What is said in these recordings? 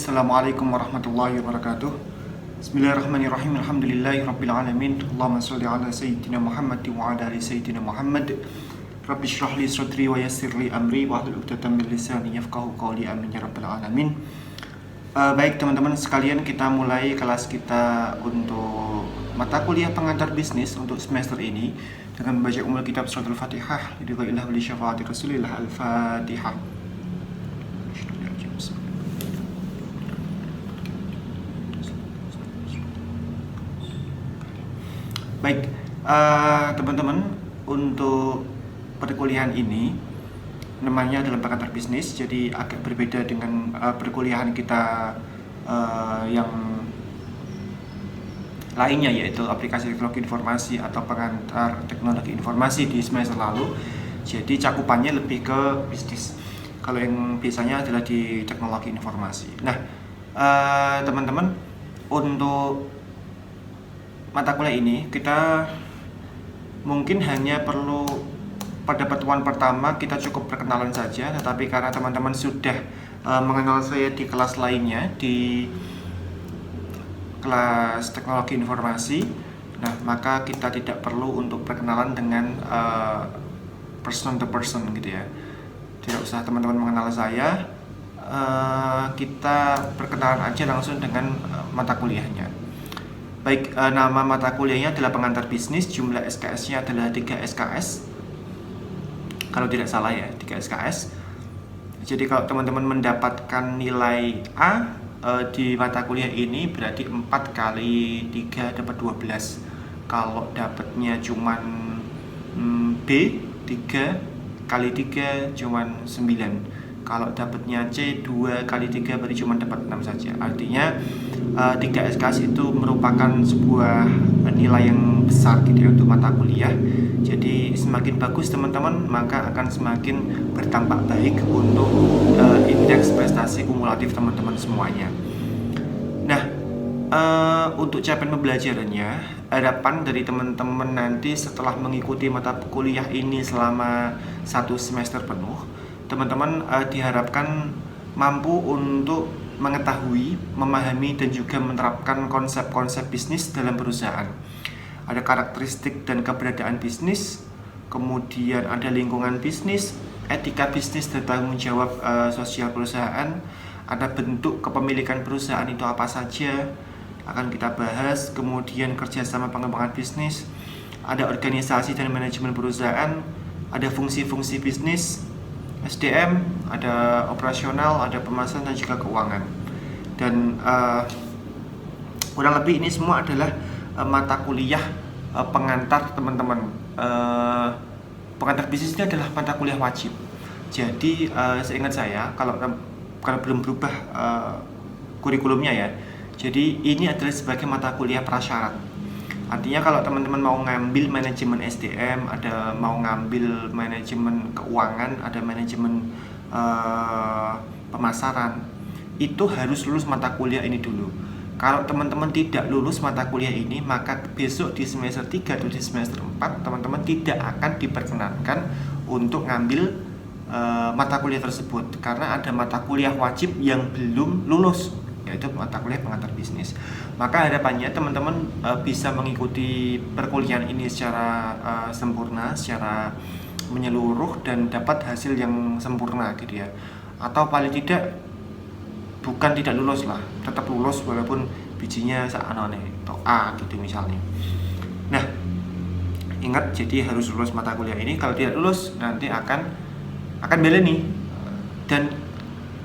Assalamualaikum warahmatullahi wabarakatuh. Bismillahirrahmanirrahim. Alhamdulillahirabbil alamin. Allahumma shalli ala sayyidina Muhammad wa ala ali sayyidina Muhammad. Rabbi shrah li sadri wa yassir li amri wa hlul 'uqdatam min lisani yafqahu qawli. Amin ya rabbal alamin. Baik teman-teman sekalian, kita mulai kelas kita untuk mata kuliah pengantar bisnis untuk semester ini dengan membaca Ummul Kitab Suratul Fatihah. Ridhoillah wali syafaati Rasulillah. Al-Fatihah. Baik, teman-teman, untuk perkuliahan ini namanya dalam pengantar bisnis, jadi agak berbeda dengan perkuliahan kita yang lainnya, yaitu aplikasi teknologi informasi atau pengantar teknologi informasi di semester lalu. Jadi cakupannya lebih ke bisnis, kalau yang biasanya adalah di teknologi informasi. Nah, teman-teman, untuk mata kuliah ini kita mungkin hanya perlu pada pertemuan pertama kita cukup perkenalan saja, tetapi karena teman-teman sudah mengenal saya di kelas lainnya, di kelas teknologi informasi, nah maka kita tidak perlu untuk perkenalan dengan person to person gitu ya. Tidak usah teman-teman mengenal saya, kita perkenalan aja langsung dengan mata kuliahnya. Baik, nama mata kuliahnya adalah pengantar bisnis, jumlah SKS-nya adalah 3 SKS. Kalau tidak salah ya, 3 SKS. Jadi kalau teman-teman mendapatkan nilai A di mata kuliah ini, berarti 4 kali 3 dapat 12. Kalau dapatnya cuman B, 3 kali 3 cuman 9. Kalau dapatnya C, 2 kali 3 berarti cuma dapat 6 saja. Artinya 3 SKS itu merupakan sebuah nilai yang besar gitu ya untuk mata kuliah. Jadi semakin bagus teman-teman, maka akan semakin berdampak baik untuk indeks prestasi kumulatif teman-teman semuanya. Nah, untuk capaian pembelajarannya, harapan dari teman-teman nanti setelah mengikuti mata kuliah ini selama 1 semester penuh, teman-teman diharapkan mampu untuk mengetahui, memahami, dan juga menerapkan konsep-konsep bisnis dalam perusahaan. Ada karakteristik dan keberadaan bisnis, kemudian ada lingkungan bisnis, etika bisnis dan tanggung jawab sosial perusahaan, ada bentuk kepemilikan perusahaan itu apa saja, akan kita bahas, kemudian kerjasama pengembangan bisnis, ada organisasi dan manajemen perusahaan, ada fungsi-fungsi bisnis, SDM, ada operasional, ada pemasaran dan juga keuangan. Dan kurang lebih ini semua adalah mata kuliah pengantar teman-teman. Pengantar bisnis ini adalah mata kuliah wajib. Jadi seingat saya, kalau belum berubah kurikulumnya ya, jadi ini adalah sebagai mata kuliah prasyarat. Artinya kalau teman-teman mau ngambil manajemen SDM, ada mau ngambil manajemen keuangan, ada manajemen pemasaran, itu harus lulus mata kuliah ini dulu. Kalau teman-teman tidak lulus mata kuliah ini, maka besok di semester 3 atau di semester 4 teman-teman tidak akan diperkenankan untuk ngambil mata kuliah tersebut, karena ada mata kuliah wajib yang belum lulus, yaitu mata kuliah pengantar bisnis. Maka harapannya teman-teman bisa mengikuti perkuliahan ini secara sempurna, secara menyeluruh, dan dapat hasil yang sempurna gitu ya. Atau paling tidak bukan tidak lulus lah, tetap lulus walaupun bijinya seanone atau A gitu misalnya. Nah, ingat, jadi harus lulus mata kuliah ini. Kalau tidak lulus nanti akan beleni, dan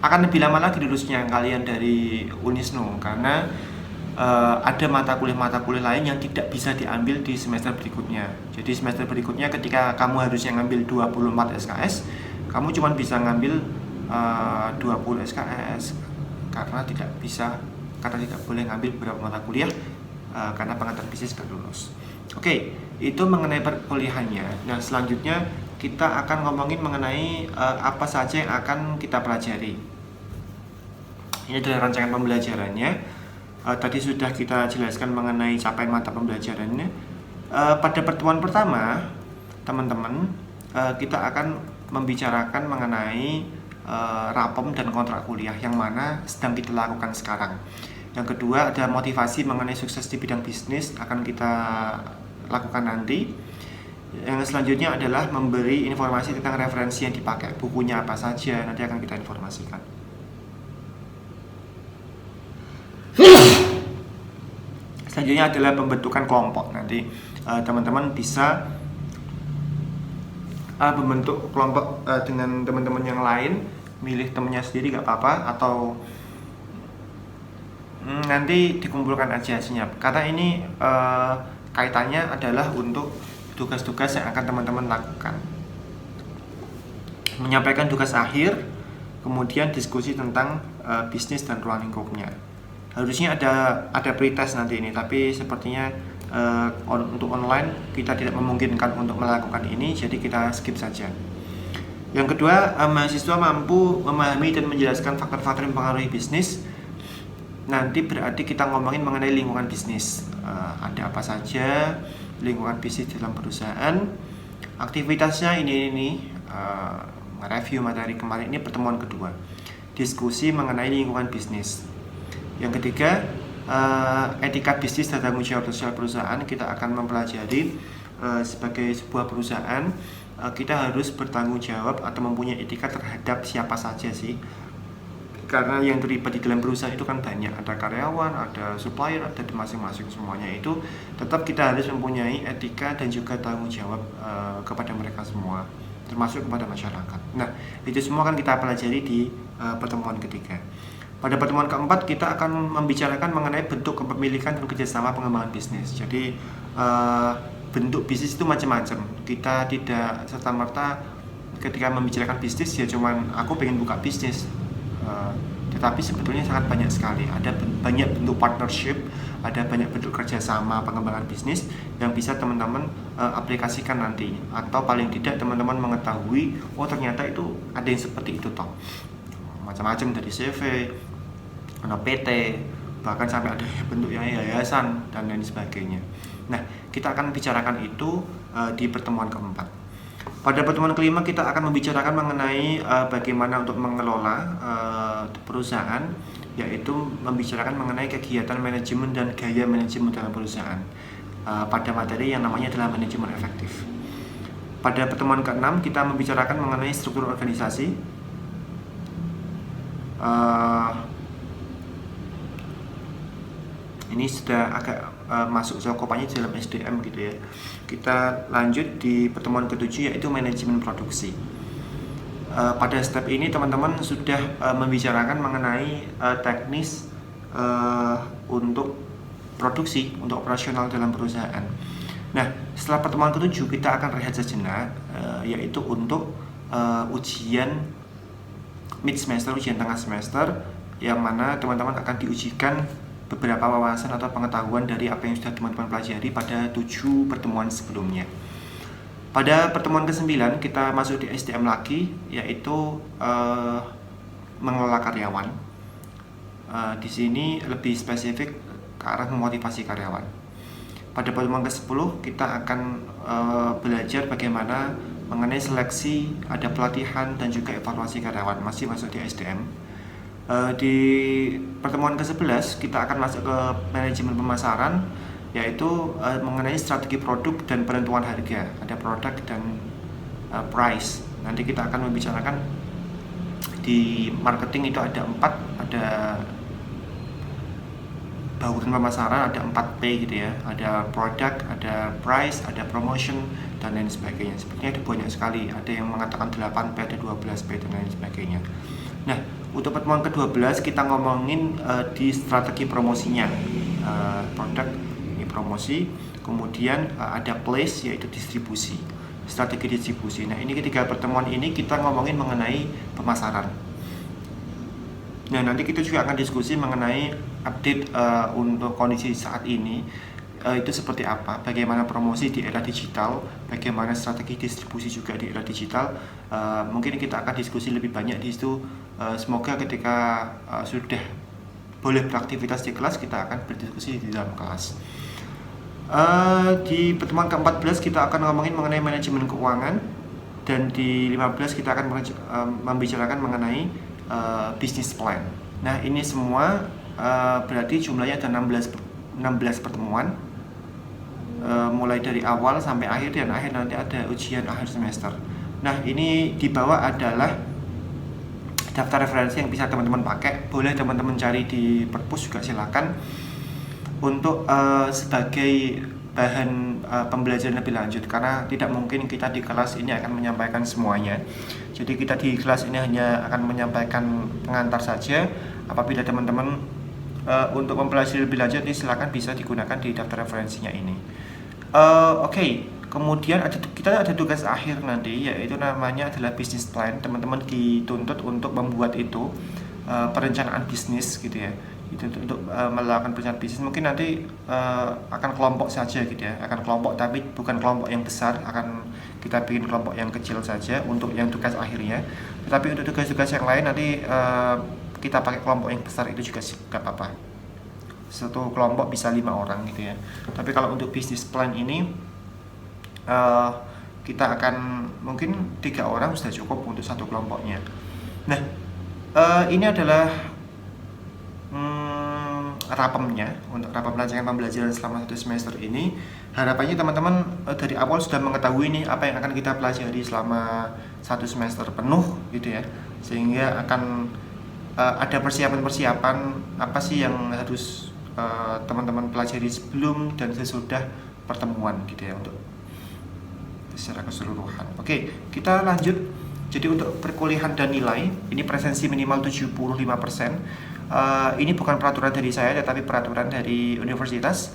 akan lebih lama lagi lulusnya kalian dari Unisnu, karena ada mata kuliah lain yang tidak bisa diambil di semester berikutnya. Jadi semester berikutnya ketika kamu harusnya ngambil 24 SKS, kamu cuma bisa ngambil 20 SKS karena tidak boleh ngambil beberapa mata kuliah karena pengantar bisnis tidak lulus. Oke, itu mengenai perkuliahannya. Nah, selanjutnya kita akan ngomongin mengenai apa saja yang akan kita pelajari. Ini adalah rancangan pembelajarannya. Tadi sudah kita jelaskan mengenai capaian mata pembelajarannya. Pada pertemuan pertama, teman-teman, kita akan membicarakan mengenai rapom dan kontrak kuliah yang mana sedang kita lakukan sekarang. Yang kedua ada motivasi mengenai sukses di bidang bisnis akan kita lakukan nanti. Yang selanjutnya adalah memberi informasi tentang referensi yang dipakai, bukunya apa saja, nanti akan kita informasikan. Selanjutnya adalah pembentukan kelompok. Nanti teman-teman bisa membentuk kelompok dengan teman-teman yang lain, milih temennya sendiri gak apa-apa, atau nanti dikumpulkan aja hasilnya. Karena ini kaitannya adalah untuk tugas-tugas yang akan teman-teman lakukan. Menyampaikan tugas akhir, kemudian diskusi tentang bisnis dan ruang lingkupnya. Harusnya ada pretest nanti ini, tapi sepertinya untuk online kita tidak memungkinkan untuk melakukan ini, jadi kita skip saja. Yang kedua, mahasiswa mampu memahami dan menjelaskan faktor-faktor yang mempengaruhi bisnis. Nanti berarti kita ngomongin mengenai lingkungan bisnis, ada apa saja lingkungan bisnis dalam perusahaan, aktivitasnya ini review materi kemarin. Ini pertemuan kedua, diskusi mengenai lingkungan bisnis. Yang ketiga, etika bisnis dan tanggung jawab sosial perusahaan. Kita akan mempelajari sebagai sebuah perusahaan kita harus bertanggung jawab atau mempunyai etika terhadap siapa saja sih, karena yang terlibat di dalam perusahaan itu kan banyak, ada karyawan, ada supplier, ada di masing-masing, semuanya itu tetap kita harus mempunyai etika dan juga tanggung jawab kepada mereka semua, termasuk kepada masyarakat. Nah, itu semua kan kita pelajari di pertemuan ketiga. Pada pertemuan keempat kita akan membicarakan mengenai bentuk kepemilikan dan kerjasama pengembangan bisnis. Jadi bentuk bisnis itu macam-macam. Kita tidak serta-merta ketika membicarakan bisnis ya cuman aku pengen buka bisnis. Tetapi sebetulnya sangat banyak sekali. Ada banyak bentuk partnership, ada banyak bentuk kerjasama pengembangan bisnis yang bisa teman-teman aplikasikan nanti. Atau paling tidak teman-teman mengetahui, oh ternyata itu ada yang seperti itu toh. Macam-macam dari CV, PT, bahkan sampai ada bentuk yang yayasan dan lain sebagainya. Nah, kita akan bicarakan itu di pertemuan keempat. Pada pertemuan kelima kita akan membicarakan mengenai bagaimana untuk mengelola perusahaan, yaitu membicarakan mengenai kegiatan manajemen dan gaya manajemen dalam perusahaan pada materi yang namanya adalah manajemen efektif. Pada pertemuan keenam kita membicarakan mengenai struktur organisasi. Ini sudah agak masuk cakupannya di dalam SDM gitu ya. Kita lanjut di pertemuan ketujuh yaitu manajemen produksi. Pada step ini teman-teman sudah membicarakan mengenai teknis untuk produksi, untuk operasional dalam perusahaan. Nah, setelah pertemuan ketujuh kita akan rehat sejenak, yaitu untuk ujian mid semester, ujian tengah semester, yang mana teman-teman akan diujikan beberapa wawasan atau pengetahuan dari apa yang sudah teman-teman pelajari pada 7 pertemuan sebelumnya. Pada pertemuan ke-9 kita masuk di SDM lagi, yaitu mengelola karyawan. Di sini lebih spesifik ke arah memotivasi karyawan. Pada pertemuan ke-10 kita akan belajar bagaimana mengenai seleksi, ada pelatihan dan juga evaluasi karyawan, masih masuk di SDM. Di pertemuan ke-11 kita akan masuk ke manajemen pemasaran, yaitu mengenai strategi produk dan penentuan harga. Ada produk dan price. Nanti kita akan membicarakan di marketing itu ada 4, ada bauran pemasaran, ada 4P gitu ya. Ada product, ada price, ada promotion dan lain sebagainya. Sepertinya ada banyak sekali. Ada yang mengatakan 8P, ada 12P dan lain sebagainya. Nah, untuk pertemuan ke-12 kita ngomongin di strategi promosinya. Produk ini promosi, kemudian ada place yaitu distribusi, strategi distribusi. Nah, ini ketiga pertemuan ini kita ngomongin mengenai pemasaran. Nah, nanti kita juga akan diskusi mengenai update untuk kondisi saat ini, itu seperti apa, bagaimana promosi di era digital, bagaimana strategi distribusi juga di era digital. Mungkin kita akan diskusi lebih banyak di situ. Semoga ketika sudah boleh beraktivitas di kelas, kita akan berdiskusi di dalam kelas. Di pertemuan ke-14 kita akan ngomongin mengenai manajemen keuangan dan di 15 kita akan membicarakan mengenai business plan. Nah, ini semua berarti jumlahnya ada 16 pertemuan, mulai dari awal sampai akhir, dan akhir nanti ada ujian akhir semester. Nah, ini di bawah adalah daftar referensi yang bisa teman-teman pakai. Boleh teman-teman cari di perpus juga silakan, untuk sebagai bahan pembelajaran lebih lanjut, karena tidak mungkin kita di kelas ini akan menyampaikan semuanya. Jadi kita di kelas ini hanya akan menyampaikan pengantar saja. Apabila teman-teman untuk mempelajari lebih lanjut, ini silakan bisa digunakan di daftar referensinya ini. Oke. Kemudian kita ada tugas akhir nanti, yaitu namanya adalah business plan. Teman-teman dituntut untuk membuat itu perencanaan bisnis gitu ya. Itu untuk melakukan perencanaan bisnis. Mungkin nanti akan kelompok saja gitu ya, akan kelompok, tapi bukan kelompok yang besar, akan kita bikin kelompok yang kecil saja untuk yang tugas akhirnya. Tetapi untuk tugas-tugas yang lain nanti kita pakai kelompok yang besar, itu juga gak apa-apa. Satu kelompok bisa 5 orang gitu ya. Tapi kalau untuk business plan ini kita akan mungkin 3 orang sudah cukup untuk satu kelompoknya. Nah, ini adalah rapemnya untuk rapem rancangan pembelajaran selama 1 semester ini. Harapannya teman-teman dari awal sudah mengetahui nih apa yang akan kita pelajari selama 1 semester penuh gitu ya, sehingga akan ada persiapan-persiapan apa sih yang harus teman-teman pelajari sebelum dan sesudah pertemuan gitu ya, untuk secara keseluruhan. Oke, kita lanjut. Jadi untuk perkuliahan dan nilai, ini presensi minimal 75%. Ini bukan peraturan dari saya, tetapi peraturan dari universitas.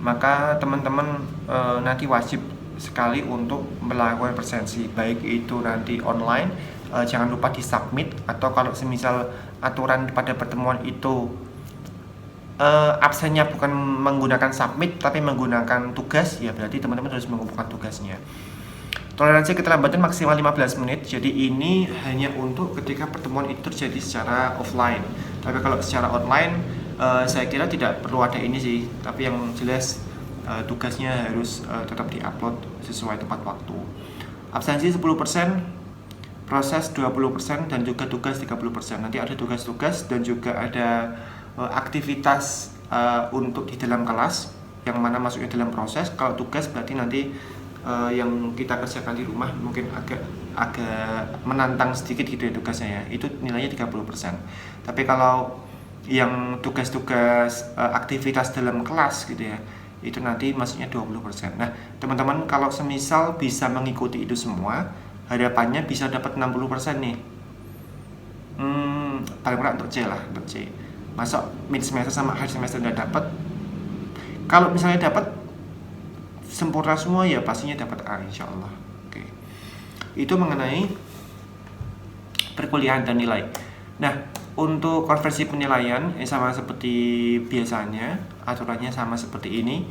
Maka teman-teman nanti wajib sekali untuk melakukan presensi, baik itu nanti online, jangan lupa disubmit, atau kalau semisal aturan pada pertemuan itu absennya bukan menggunakan submit tapi menggunakan tugas, ya berarti teman-teman harus mengumpulkan tugasnya. Toleransi keterlambatan maksimal 15 menit. Jadi ini hanya untuk ketika pertemuan itu terjadi secara offline. Tapi kalau secara online saya kira tidak perlu ada ini sih. Tapi yang jelas tugasnya harus tetap diupload sesuai tepat waktu. Absensi 10%, proses 20%, dan juga tugas 30%. Nanti ada tugas-tugas dan juga ada aktivitas untuk di dalam kelas, yang mana masuknya dalam proses. Kalau tugas berarti nanti yang kita kerjakan di rumah mungkin agak menantang sedikit gitu ya tugasnya ya, itu nilainya 30%. Tapi kalau yang tugas-tugas aktivitas dalam kelas gitu ya, itu nanti masuknya 20%. Nah teman-teman kalau semisal bisa mengikuti itu semua, harapannya bisa dapat 60% nih. Paling kurang untuk C lah, untuk C. Masuk mid semester sama akhir semester udah dapat. Kalau misalnya dapat sempurna semua, ya pastinya dapat A insyaallah. Oke. Itu mengenai perkuliahan dan nilai. Nah, untuk konversi penilaian sama seperti biasanya, aturannya sama seperti ini.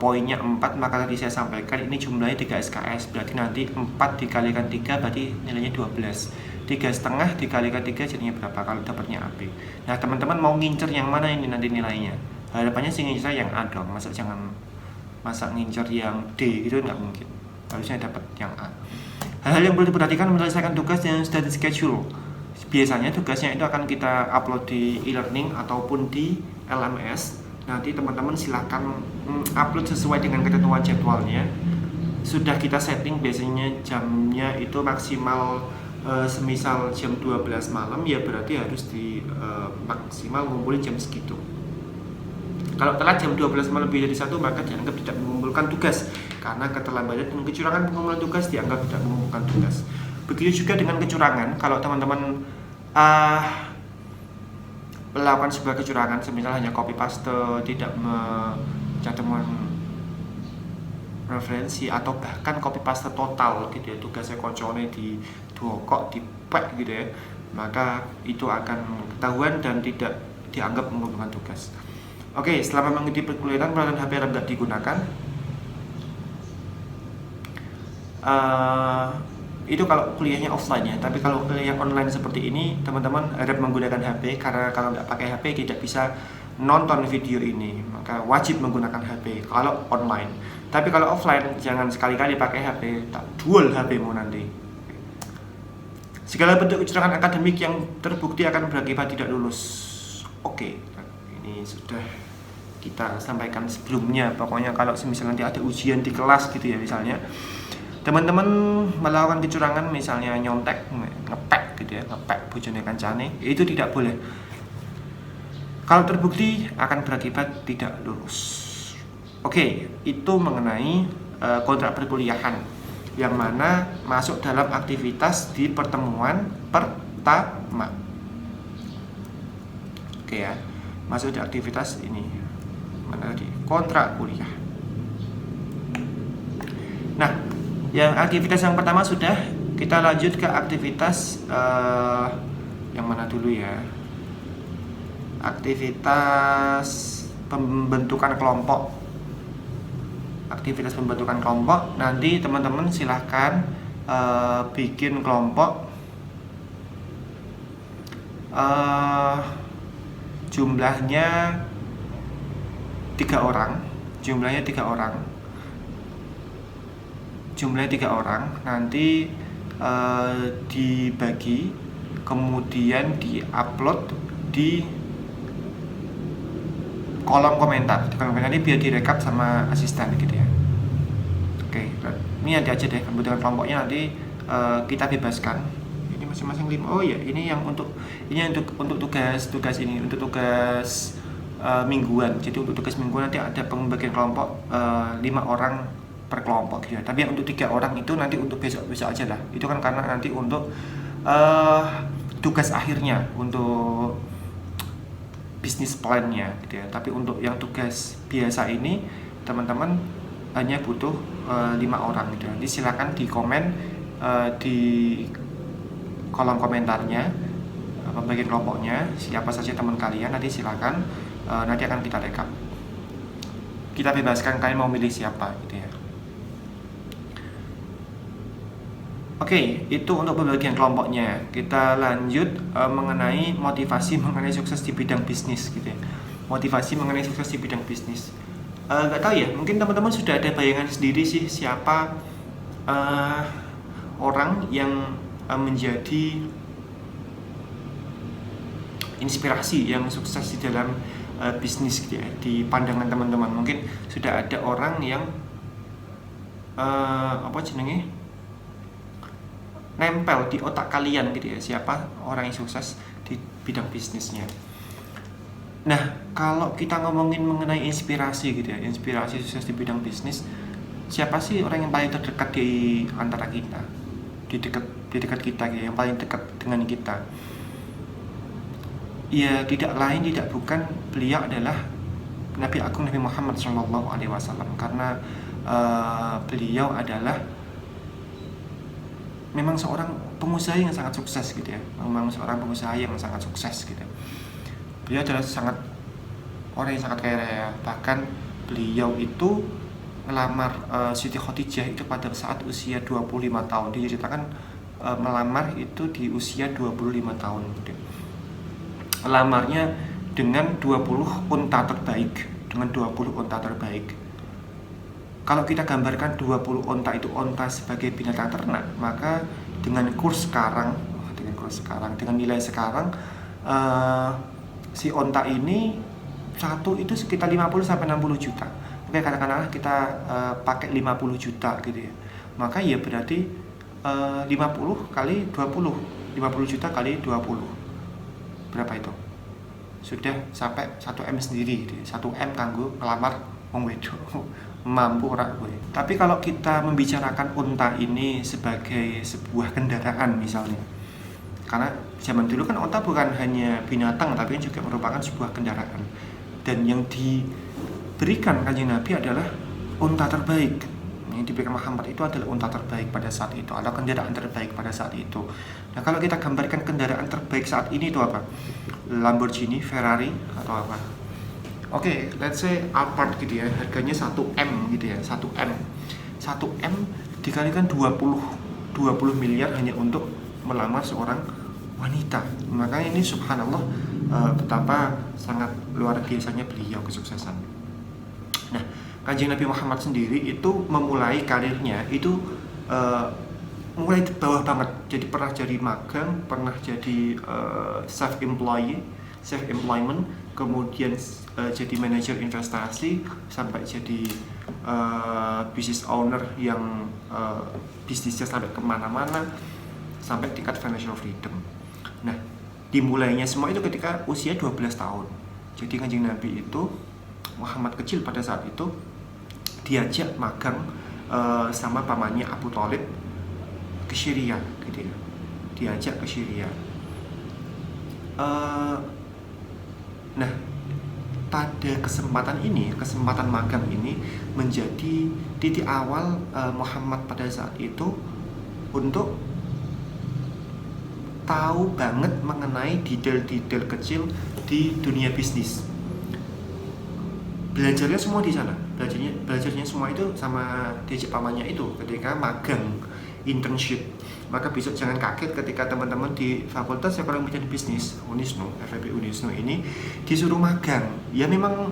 Poinnya 4, maka tadi saya sampaikan ini jumlahnya 3 SKS, berarti nanti 4 dikalikan 3 berarti nilainya 12. 3,5 dikalikan 3 jadinya berapa kalau dapatnya AB. Nah teman-teman mau ngincer yang mana ini nanti nilainya? Harapannya sih ngincer yang A dong, masa ngincer yang D, itu nggak mungkin. Harusnya dapat yang A. Hal-hal yang perlu diperhatikan menyelesaikan tugas yang sudah di schedule. Biasanya tugasnya itu akan kita upload di e-learning ataupun di LMS. Nanti teman-teman silahkan upload sesuai dengan ketentuan jadwalnya. Sudah kita setting biasanya jamnya itu maksimal semisal jam 12 malam, ya berarti harus di maksimal ngumpulin jam segitu. Kalau telat jam 12 malam lebih dari 1, maka dianggap tidak mengumpulkan tugas, karena keterlambatan dan kecurangan pengumpulan tugas dianggap tidak mengumpulkan tugas. Begitu juga dengan kecurangan. Kalau teman-teman melakukan sebuah kecurangan, semisal hanya copy paste, tidak mencantumkan referensi, atau bahkan copy paste total gitu ya, tugasnya koncone di kok di pack gitu ya, maka itu akan ketahuan dan tidak dianggap mengumpulkan tugas. Oke, selama mengikuti perkuliahan peralatan HP harap tidak digunakan. Itu kalau kuliahnya offline ya. Tapi kalau kuliah online seperti ini, teman-teman harap menggunakan HP, karena kalau nggak pakai HP tidak bisa nonton video ini, maka wajib menggunakan HP kalau online. Tapi kalau offline, jangan sekali-kali pakai HP, tak jual HP-mu nanti. Segala bentuk kecurangan akademik yang terbukti akan berakibat tidak lulus. Oke, ini sudah kita sampaikan sebelumnya. Pokoknya kalau misalnya nanti ada ujian di kelas gitu ya, misalnya teman-teman melakukan kecurangan, misalnya nyontek, ngepek gitu ya, ngepek bojone kancane, itu tidak boleh. Kalau terbukti akan berakibat tidak lulus. Oke, itu mengenai kontrak perkuliahan yang mana masuk dalam aktivitas di pertemuan pertama. Oke ya, masuk di aktivitas ini mana tadi? Kontrak kuliah. Nah, yang aktivitas yang pertama sudah, kita lanjut ke aktivitas yang mana dulu ya? Aktivitas pembentukan kelompok. Aktivitas pembentukan kelompok, nanti teman-teman silahkan bikin kelompok jumlahnya 3 orang. Jumlahnya 3 orang, nanti dibagi, kemudian diupload di kolom komentar. Di kolom komentar ini biar direkap sama asisten gitu ya. Oke, ini nanti aja deh pembentukan kelompoknya, nanti kita bebaskan. Ini masing-masing 5. Oh ya, ini yang untuk tugas ini, untuk tugas mingguan. Jadi untuk tugas mingguan nanti ada pembagian kelompok 5 orang per kelompok gitu ya. Tapi yang untuk 3 orang itu nanti untuk besok aja lah. Itu kan karena nanti untuk tugas akhirnya, untuk bisnis plan-nya gitu ya. Tapi untuk yang tugas biasa ini teman-teman hanya butuh 5 orang gitu. Nanti silakan di komen di kolom komentarnya pembagian kelompoknya siapa saja teman kalian, nanti silakan nanti akan kita rekap. Kita bebaskan kalian mau milih siapa gitu ya. Oke, itu untuk pembagian kelompoknya. Kita lanjut mengenai motivasi mengenai sukses di bidang bisnis gitu ya. Motivasi mengenai sukses di bidang bisnis. Gak tahu ya, mungkin teman-teman sudah ada bayangan sendiri sih siapa orang yang menjadi inspirasi yang sukses di dalam bisnis gitu ya. Di pandangan teman-teman mungkin sudah ada orang yang nempel di otak kalian gitu ya, siapa orang yang sukses di bidang bisnisnya. Nah, kalau kita ngomongin mengenai inspirasi gitu ya, inspirasi sukses di bidang bisnis, siapa sih orang yang paling terdekat di antara kita, di dekat kita gitu, yang paling dekat dengan kita? Ya tidak lain tidak bukan, beliau adalah Nabi Agung Nabi Muhammad SAW, karena beliau adalah memang seorang pengusaha yang sangat sukses gitu ya, memang seorang pengusaha yang sangat sukses gitu. Beliau adalah orang yang sangat kaya raya. Bahkan beliau itu melamar Siti Khadijah itu pada saat usia 25 tahun. Diceritakan melamar itu di usia 25 tahun gitu. Melamarnya dengan 20 unta terbaik, Kalau kita gambarkan 20 unta itu unta sebagai binatang ternak, maka dengan kurs sekarang, dengan nilai sekarang, si unta ini satu itu sekitar 50 sampai 60 juta. Oke, katakanlah kita pakai 50 juta gitu ya. Maka ya berarti 50 kali 20, 50 juta kali 20. Berapa itu? Sudah sampai 1M sendiri gitu ya. 1M kanggo ngelamar wong wedok. Mampu ora kowe. Tapi kalau kita membicarakan unta ini sebagai sebuah kendaraan misalnya, karena zaman dulu kan unta bukan hanya binatang tapi juga merupakan sebuah kendaraan, dan yang diberikan Kanjeng Nabi adalah unta terbaik. Yang diberikan Muhammad itu adalah unta terbaik pada saat itu, atau kendaraan terbaik pada saat itu. Nah, kalau kita gambarkan kendaraan terbaik saat ini itu apa? Lamborghini, Ferrari, atau apa? Oke, let's say Alphard gitu ya, harganya 1M gitu ya, 1M dikalikan 20 miliar hanya untuk melamar seorang wanita. Makanya ini subhanallah betapa sangat luar biasanya beliau kesuksesan. Nah, Kanjeng Nabi Muhammad sendiri itu memulai karirnya itu mulai di bawah banget. Jadi pernah jadi magang, pernah jadi self employment, kemudian jadi manajer investasi, sampai jadi business owner yang bisnisnya sampai kemana-mana, sampai tingkat financial freedom. Nah, dimulainya semua itu ketika usia 12 tahun. Jadi Kanjeng Nabi itu, Muhammad kecil pada saat itu, diajak magang sama pamannya Abu Thalib ke Syria gitu ya. Diajak ke Syria. Nah, pada kesempatan magang ini menjadi titik awal Muhammad pada saat itu untuk tahu banget mengenai detail-detail kecil di dunia bisnis. Belajarnya semua di sana. Belajarnya semua itu sama diajak pamannya itu ketika magang internship. Maka besok jangan kaget ketika teman-teman di Fakultas Ekonomi dan Bisnis Unisnu, FEB Unisnu ini disuruh magang. Ya memang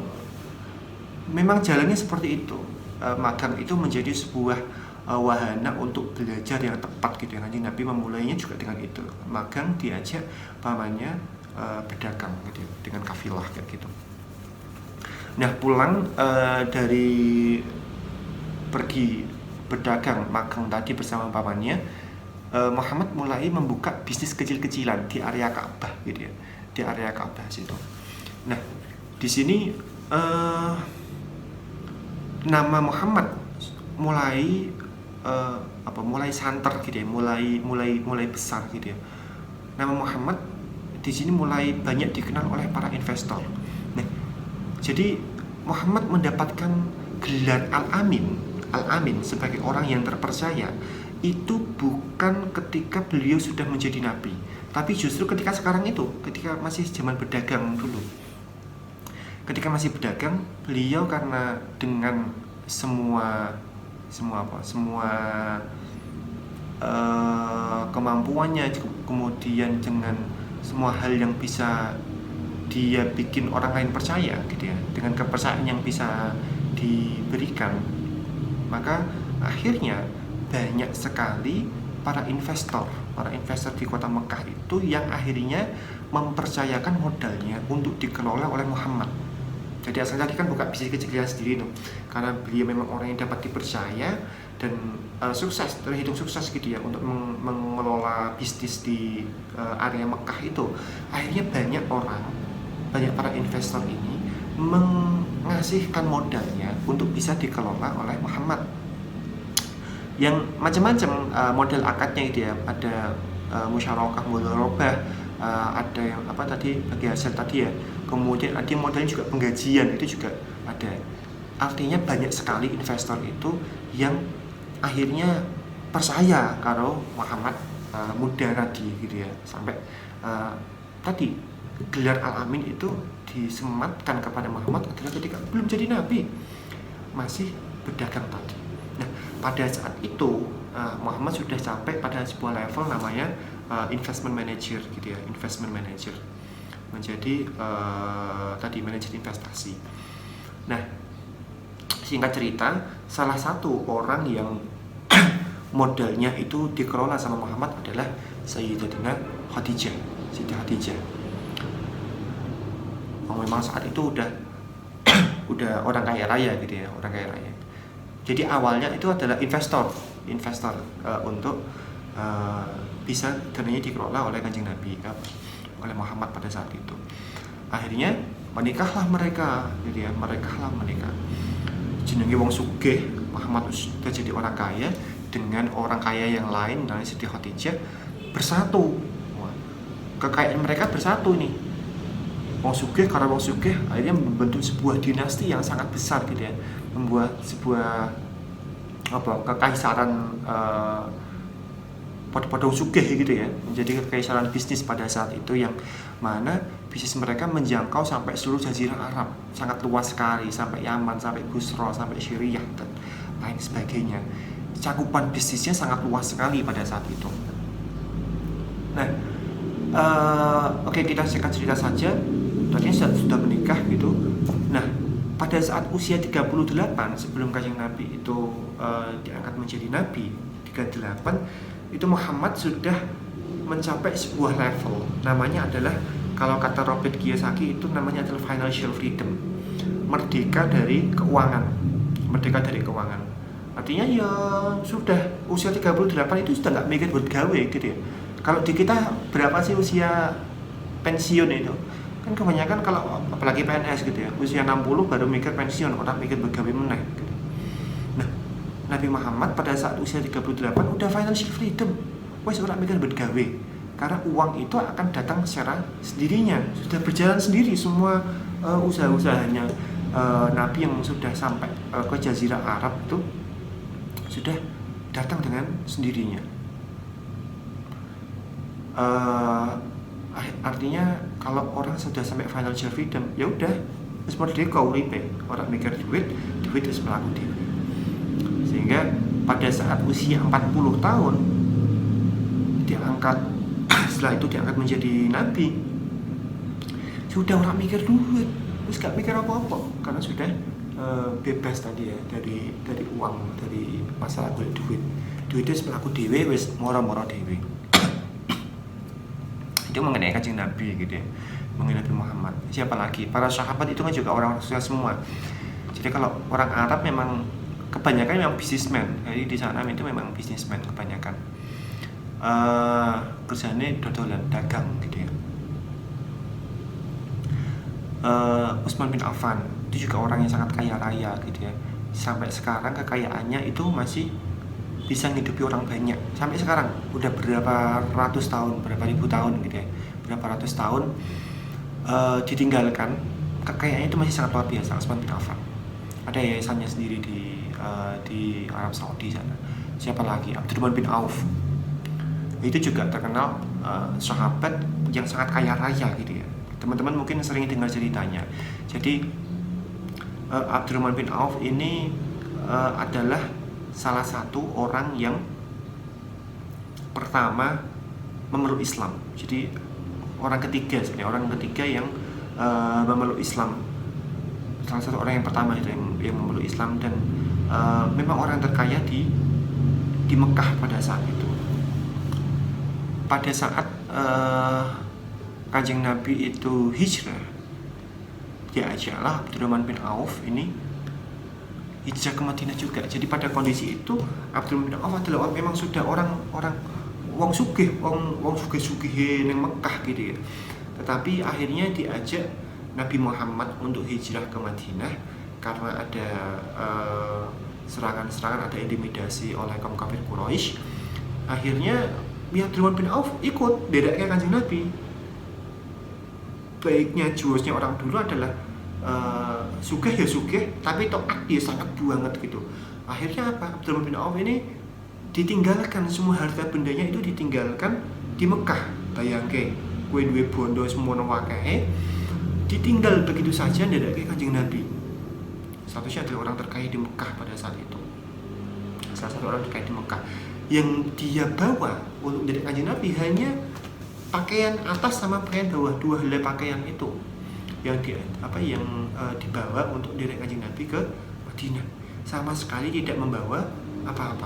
jalannya seperti itu. Magang itu menjadi sebuah wahana untuk belajar yang tepat gitu ya. Nanti Nabi memulainya juga dengan itu. Magang diajak pamannya berdagang gitu ya, dengan kafilah kayak gitu. Nah, pulang dari pergi berdagang magang tadi bersama pamannya, Muhammad mulai membuka bisnis kecil-kecilan di area Ka'bah gitu ya, di area Ka'bah situ. Nah, di sini nama Muhammad mulai mulai santer gitu ya, mulai besar gitu ya. Nama Muhammad di sini mulai banyak dikenal oleh para investor. Nah, jadi Muhammad mendapatkan gelar Al-Amin sebagai orang yang terpercaya itu bukan ketika beliau sudah menjadi nabi, tapi justru ketika sekarang itu, ketika masih zaman berdagang dulu. Ketika masih berdagang, beliau karena dengan semua kemampuannya, kemudian dengan semua hal yang bisa dia bikin orang lain percaya gitu ya, dengan kepercayaan yang bisa diberikan, maka akhirnya banyak sekali para investor di kota Mekah itu yang akhirnya mempercayakan modalnya untuk dikelola oleh Muhammad. Jadi asalnya tadi kan buka bisnis kecil sendiri tuh, karena beliau memang orang yang dapat dipercaya dan terhitung sukses gitu ya untuk mengelola bisnis di area Mekah itu. Akhirnya banyak para investor ini mengasihkan modalnya untuk bisa dikelola oleh Muhammad. Yang macam-macam model akadnya itu ya, ada musyarakah mudharabah, ada yang bagi hasil tadi ya, kemudian ada yang modelnya juga penggajian, itu juga ada. Artinya banyak sekali investor itu yang akhirnya percaya kalau Muhammad muda tadi gitu ya, sampai tadi gelar Al-Amin itu disematkan kepada Muhammad adalah ketika belum jadi nabi, masih berdagang tadi. Nah, pada saat itu Muhammad sudah sampai pada sebuah level namanya investment manager gitu ya, menjadi tadi manajer investasi. Nah, singkat cerita, salah satu orang yang modalnya itu dikelola sama Muhammad adalah Sayyidatina Khadijah, Siti Khadijah. Memang saat itu udah orang kaya raya gitu ya, orang kaya raya. Jadi awalnya itu adalah investor untuk bisa dananya dikelola oleh Kanjeng Nabi, oleh Muhammad pada saat itu. Akhirnya menikahlah mereka, gitu ya, menikah. Jenenge wong sugih, Muhammad sudah jadi orang kaya dengan orang kaya yang lain, namanya Siti Khadijah, bersatu. Kekayaan mereka bersatu nih. Wong sugih karena wong sugih akhirnya membentuk sebuah dinasti yang sangat besar gitu ya, membuat sebuah kekaisaran pada sugih gitu ya, menjadi kekaisaran bisnis pada saat itu, yang mana bisnis mereka menjangkau sampai seluruh jazirah Arab, sangat luas sekali, sampai Yaman, sampai Busra, sampai Syriah dan lain sebagainya. Cakupan bisnisnya sangat luas sekali pada saat itu. Nah, Oke, kita singkat cerita saja. Tadinya sudah menikah gitu. Nah, pada saat usia 38 sebelum Kanjeng Nabi itu diangkat menjadi nabi, 38 itu Muhammad sudah mencapai sebuah level, namanya adalah, kalau kata Robert Kiyosaki itu namanya adalah financial freedom, merdeka dari keuangan. Artinya ya sudah usia 38 itu sudah nggak mikir buat gawe gitu ya. Kalau di kita berapa sih usia pensiun itu? Kan kebanyakan kalau apalagi PNS gitu ya, usia 60 baru mikir pensiun, orang mikir begawe meneh gitu. Nah, Nabi Muhammad pada saat usia 38 udah financial freedom. Wes ora mikir begawe. Karena uang itu akan datang secara sendirinya, sudah berjalan sendiri semua usaha-usahanya. Nabi yang sudah sampai ke Jazirah Arab itu sudah datang dengan sendirinya. Artinya kalau orang sudah sampai financial freedom, ya udah wis merdeka uripe, ora mikir duit wis mlaku dhewe. Sehingga pada saat usia 40 tahun diangkat, setelah itu diangkat menjadi nabi, sudah orang mikir duit, terus gak mikir apa-apa karena sudah bebas tadi ya dari uang, dari masalah duit itu mlaku dhewe, wis moro-moro dhewe. Itu mengenai Kanjeng Nabi gitu ya, mengenai Nabi Muhammad. Siapa lagi? Para sahabat itu kan juga orang sukses semua. Jadi kalau orang Arab memang kebanyakan memang businessman. Jadi di sana itu memang businessman kebanyakan. Kerjanya dodolan, dagang gitu ya. Utsman bin Affan itu juga orang yang sangat kaya raya gitu ya. Sampai sekarang kekayaannya itu masih bisa menghidupi orang banyak sampai sekarang, udah berapa ratus tahun, berapa ribu tahun gitu ya, berapa ratus tahun ditinggalkan, kekayaannya itu masih sangat luar biasa. Utsman bin Affan ada yayasannya sendiri di Arab Saudi sana. Siapa lagi? Abdurrahman bin Auf itu juga terkenal sahabat yang sangat kaya raya gitu ya. Teman-teman mungkin sering dengar ceritanya. Jadi Abdurrahman bin Auf ini adalah salah satu orang yang pertama memeluk Islam. Jadi orang ketiga yang memeluk Islam. Salah satu orang yang pertama itu yang memeluk Islam, dan memang orang terkaya di Mekah pada saat itu. Pada saat Kanjeng Nabi itu hijrah, diajaklah Abdurrahman bin Auf ini hijrah ke Madinah juga. Jadi pada kondisi itu Abdurrahman bin Auf adalah memang sudah orang wong sugih ning Mekah gitu ya. Tetapi akhirnya diajak Nabi Muhammad untuk hijrah ke Madinah karena ada serangan-serangan, ada intimidasi oleh kaum kafir Quraisy. Akhirnya Abdurrahman bin Auf ikut dedeknya Kanjeng Nabi. Baiknya jurusnya orang dulu adalah sugih ya sugih, tapi taat dia sangat banget gitu. Akhirnya apa? Abdurrahman bin Auf ini ditinggalkan, semua harta bendanya itu ditinggalkan di Mekah. Bayangke, kue duwe bondo semua wakehe ditinggal begitu saja ndadake Kanjeng Nabi. Statusnya adalah orang terkaya di Mekah pada saat itu. Salah satu orang terkaya di Mekah. Yang dia bawa untuk menjadi Kanjeng Nabi hanya pakaian atas sama pakaian bawah, dua helai pakaian itu yang dibawa untuk direk Kanjeng Nabi ke Madinah. Sama sekali tidak membawa apa-apa.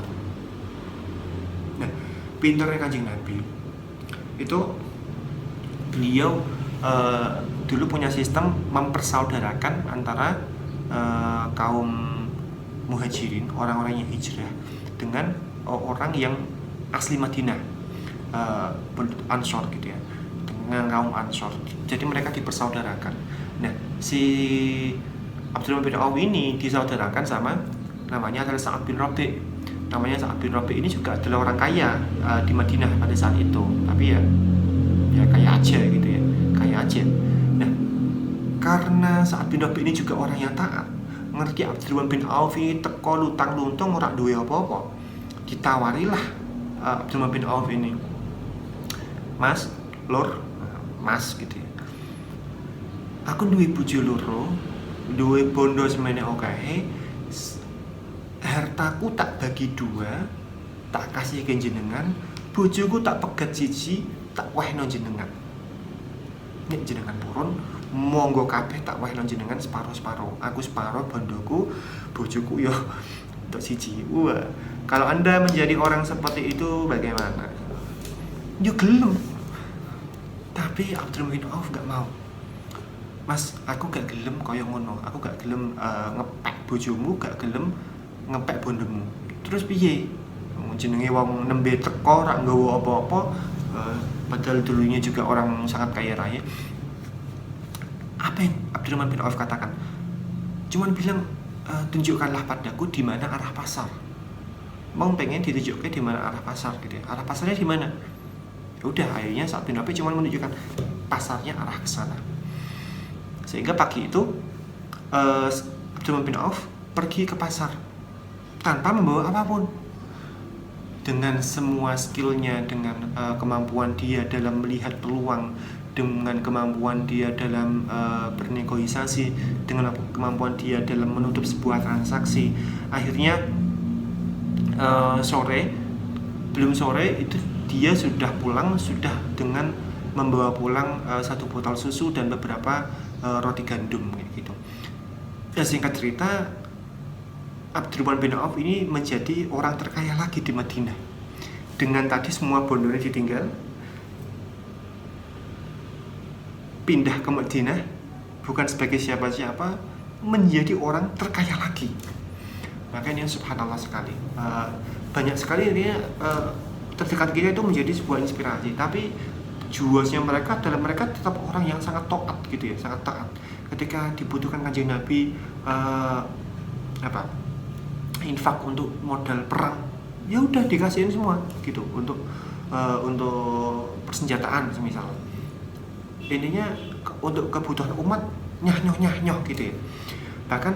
Nah, pinternya Kanjeng Nabi itu, beliau dulu punya sistem mempersaudarakan antara kaum muhajirin, orang-orang yang hijrah, dengan orang yang asli Madinah, Ansor gitu ya, dengan kaum Ansor. Jadi mereka dipersaudarakan. Nah, si Abdurrahman bin Auf ini disaudarakan sama, namanya adalah Sa'ad bin Rabi'. Sa'ad bin Rabi' ini juga adalah orang kaya di Madinah pada saat itu. Tapi ya kaya aja gitu ya, kaya aja. Nah, karena Sa'ad bin Rabi' ini juga orang yang taat, ngerti Abdurrahman bin Auf ini teko lutang luntung ora duwe apa-apa, ditawarilah Abdurrahman bin Auf ini, Mas, Lur, Mas gitu ya, aku duwe bojo loro, duwe bondo semene akeh, hartaku tak bagi dua, tak kasih ke jenengan, bojoku tak pegat siji, tak wehno jenengan. Nek jenengan purun, monggo kabeh tak wehno jenengan separo-separo. Aku separo, bondoku, bojoku yo untuk siji. Wah, kalau Anda menjadi orang seperti itu bagaimana? Yo gelem. Tapi Abdurrahman bin Auf gak mau. Mas, aku gak gelem kaya ngono. Aku gak gelem ngepek bojomu, gak gelem ngepek bondomu. Terus piye? Jenenge wong nembe teko rak nggawa apa-apa, padahal dulunya juga orang sangat kaya raya. Apa yang Abdurrahman bin Auf katakan? Cuman bilang, tunjukkanlah padaku di mana arah pasar. Mau pengen ditunjukkan di mana arah pasar gitu ya. Arah pasarnya di mana? Udah, akhirnya saat bin Abi cuma menunjukkan pasarnya arah ke sana. Sehingga pagi itu Abdurrahman bin Auf pergi ke pasar tanpa membawa apapun. Dengan semua skillnya, dengan kemampuan dia dalam melihat peluang, dengan kemampuan dia dalam bernegosiasi, dengan kemampuan dia dalam menutup sebuah transaksi. Akhirnya belum sore itu dia sudah pulang, sudah dengan membawa pulang 1 botol susu dan beberapa roti gandum gitu. Dan singkat cerita, Abdurrahman bin Auf ini menjadi orang terkaya lagi di Madinah. Dengan tadi semua bondone ditinggal, pindah ke Madinah, bukan sebagai siapa-siapa, menjadi orang terkaya lagi. Makanya subhanallah sekali. Banyak sekali ini terdekat kita itu menjadi sebuah inspirasi. Tapi juasnya mereka adalah mereka tetap orang yang sangat taat gitu ya, sangat taat. Ketika dibutuhkan Kanjeng Nabi infak untuk modal perang, ya udah dikasihin semua gitu untuk persenjataan semisal. Intinya untuk kebutuhan umat nyah gitu ya. Bahkan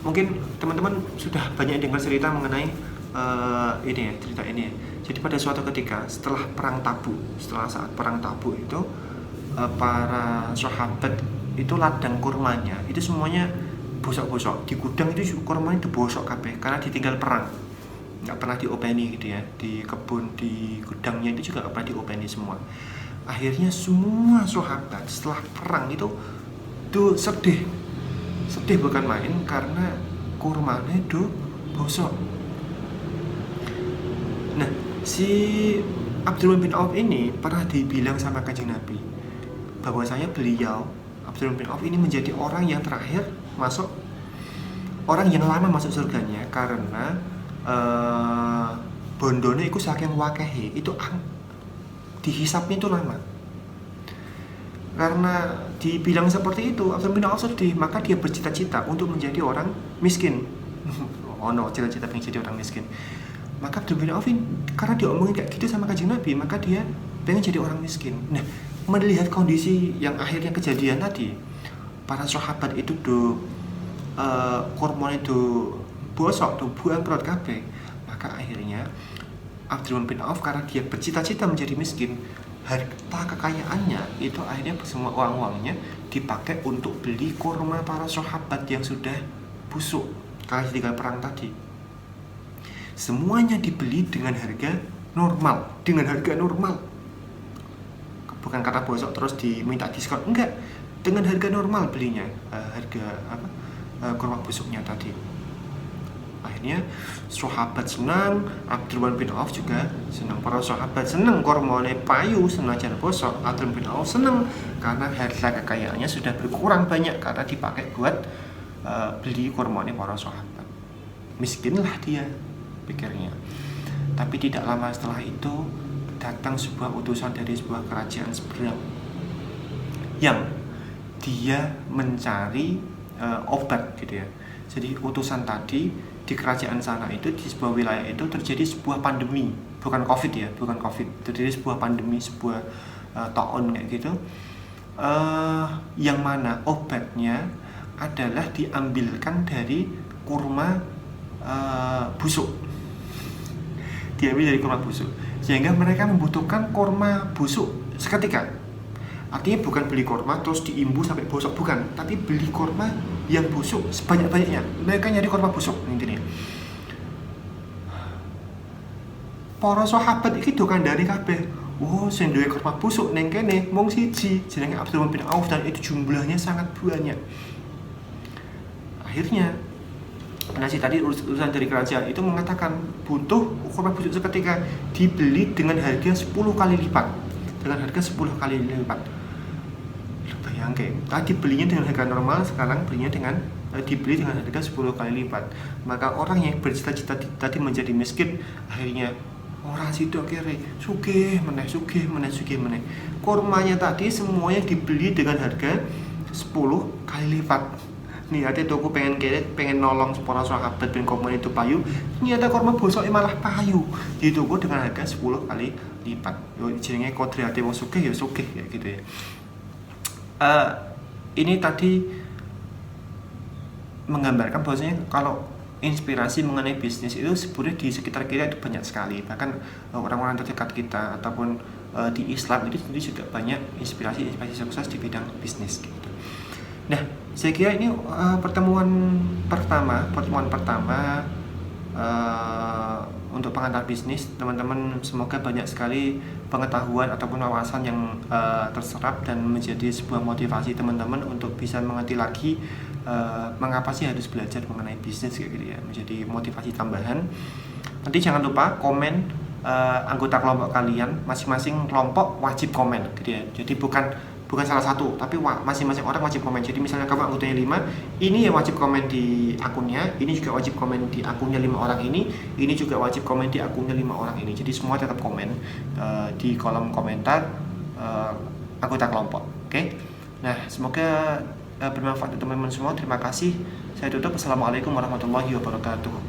mungkin teman-teman sudah banyak dengar cerita mengenai cerita ini ya. Jadi pada suatu ketika setelah saat perang Tabuk itu para sahabat itu ladang kurmanya itu semuanya bosok-bosok. Di gudang itu kurmanya itu bosok kabeh karena ditinggal perang. Nggak pernah diopeni gitu ya. Di kebun, di gudangnya itu juga nggak pernah diopeni semua. Akhirnya semua sahabat setelah perang itu sedih bukan main karena kurmanya itu bosok. Nah, si Abdurrahman bin Auf ini pernah dibilang sama Kanjeng Nabi bahwasanya beliau Abdurrahman bin Auf ini menjadi orang yang terakhir orang yang lama masuk surganya karena bondone itu saking wakehe itu dihisapnya itu lama. Karena dibilang seperti itu Abdurrahman bin Auf sedih, maka dia bercita-cita untuk menjadi orang miskin. Cita-cita pengen jadi orang miskin. Maka Abdurrahman bin Auf karena diomongin kayak gitu sama Kanjeng Nabi, maka dia pengen jadi orang miskin. Nah, melihat kondisi yang akhirnya kejadian tadi, para sahabat itu kurma itu bosok, buang perut kabeh. Maka akhirnya Abdurrahman bin Auf karena dia bercita-cita menjadi miskin, harta kekayaannya itu akhirnya semua uang-uangnya dipakai untuk beli kurma para sahabat yang sudah busuk karena ditinggal perang tadi. Semuanya dibeli dengan harga normal, bukan karena bosok terus diminta diskon, enggak, dengan harga normal belinya, kurma busuknya tadi. Akhirnya sahabat senang, Abdurrahman bin Auf juga senang. Para sahabat senang kurmane payu senajan bosok. Abdurrahman bin Auf senang karena harta kekayaannya sudah berkurang banyak karena dipakai buat beli kurmane para sahabat. Miskinlah dia, pikirnya. Tapi tidak lama setelah itu datang sebuah utusan dari sebuah kerajaan seberang yang dia mencari obat gitu ya. Jadi utusan tadi di kerajaan sana itu, di sebuah wilayah itu terjadi sebuah pandemi, bukan COVID ya, terjadi sebuah pandemi, sebuah taun kayak gitu, yang mana obatnya adalah diambilkan dari kurma busuk, sehingga mereka membutuhkan kurma busuk seketika. Artinya bukan beli kurma terus diimbu sampai busuk, bukan, tapi beli kurma yang busuk sebanyak-banyaknya. Mereka nyari kurma busuk intinya. Para sahabat iki dokandani kabeh. oh sing duwe korma busuk ning kene mung siji jenenge Abdurrahman bin Auf dan itu jumlahnya sangat banyak. Akhirnya Nasi tadi urusan dari kerajaan itu mengatakan butuh korma busuk seketika dibeli dengan harga 10 kali lipat. Dengan harga 10 kali lipat. Bayangke, tadi belinya dengan harga normal, sekarang belinya dengan dibeli dengan harga 10 kali lipat. Maka orang yang bercita-cita tadi menjadi miskin, akhirnya orang situ kere sugih meneh. Kormanya tadi semuanya dibeli dengan harga 10 kali lipat. Nih ada toko pengen nolong para sahabat ben korma itu payu, ternyata korma bosoknya malah payu. Di toko dengan harga 10 kali lipat. Yo jenenge kodrate wong sugih ya sugih ya gitu ya. Ini tadi menggambarkan bahwasanya kalau inspirasi mengenai bisnis itu sebenarnya di sekitar kita itu banyak sekali, bahkan orang-orang terdekat kita ataupun di Islam itu sendiri juga banyak inspirasi sukses di bidang bisnis gitu. Nah, saya kira ini pertemuan pertama untuk pengantar bisnis, teman-teman. Semoga banyak sekali pengetahuan ataupun wawasan yang terserap dan menjadi sebuah motivasi teman-teman untuk bisa mengerti lagi mengapa sih harus belajar mengenai bisnis kayak gitu ya, menjadi motivasi tambahan. Nanti jangan lupa komen anggota kelompok kalian, masing-masing kelompok wajib komen gitu ya. Jadi bukan salah satu, tapi masing-masing orang wajib komen. Jadi misalnya kamu anggotanya 5, ini ya wajib komen di akunnya, ini juga wajib komen di akunnya 5 orang ini juga wajib komen di akunnya 5 orang ini. Jadi semua tetap komen di kolom komentar anggota kelompok. Oke? Nah, semoga bermanfaat untuk teman-teman semua. Terima kasih. Saya tutup. Assalamualaikum warahmatullahi wabarakatuh.